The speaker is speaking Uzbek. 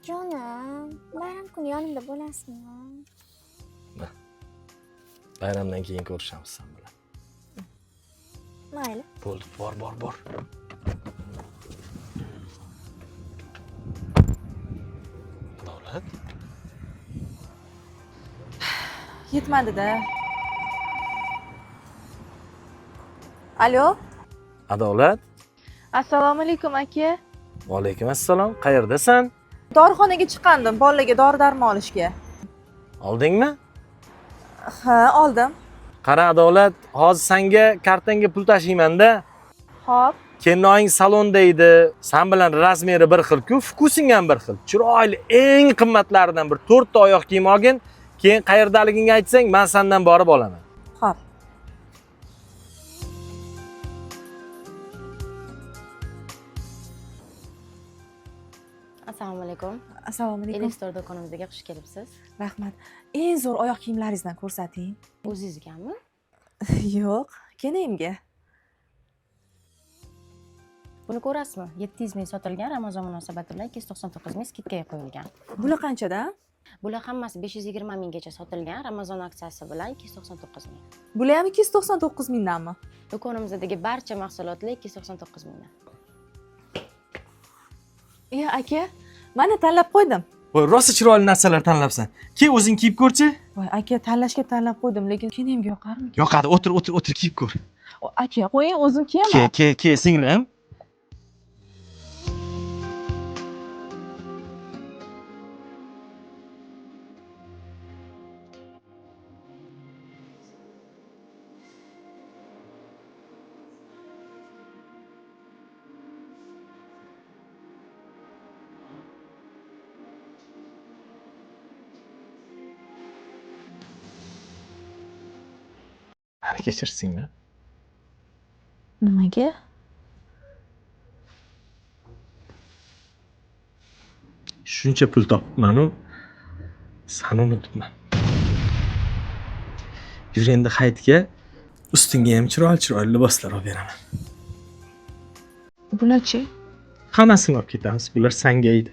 Jonim, bayram kuni yonimda bo'lasizmi? Bayramdan keyin ko'rishamiz sen bilan. Mayli. Bo'ldi, bor. Davlat. Yetmadi-da. Alo? Adolat. Assalomu alaykum aka. Va alaykum assalom. Qayerdasan? Dorixonaga chiqqandim bolalarga dori-darmon olishga. Oldingmi? Ha, oldim. Qara Adolat, hozir senga kartangga pul tashiyman-da. Xo'p. Kennoying salonda edi. Sen bilan razmeri bir xil-ku, vkusing ham bir xil. Chiroyli, eng qimmatlaridan bir 4 ta oyoq kiyim olgin. Keyin qayerdaligingni aytsang, men sendan borib olaman. Xo'p. Assalomu alaykum. Assalomu alaykum. Elektr do'konimizga xush kelibsiz. Rahmat. Eng zo'r oyoq kiyimlaringizdan ko'rsating. O'zingizgami? Yo'q, kenayimga. Buni ko'rasizmi? 700 ming sotilgan, Ramazon munosabati bilan 299 ming skidkaga qo'yilgan. Bular qanchadan? Bular hammasi 520 minggacha sotilgan, Ramazon aksiyasi bilan 299 ming. Bular ham 299 mingdanmi? Do'konimizdagi barcha mahsulotlar 299 mingdan. Aka, mana tanlab qo'ydim. Voy, rosa chiroyli narsalar tanlabsan. Kel o'zing kiyib ko'rchi. Voy, aka, tanlashga tanlab qo'ydim, lekin kenayimga yoqarmi? Yoqadi, o'tir, kiyib ko'r. Aka, qo'ying, o'zim kiyaman. Ke, singlim. Mani kechirsingmi? Nimaga? Shuncha pul topibman-u, seni unutibman. Yur endi hayitga ustingga ham chiroyli liboslar olib beraman. Bularchi? Hammasini olib ketamiz. Bular senga edi.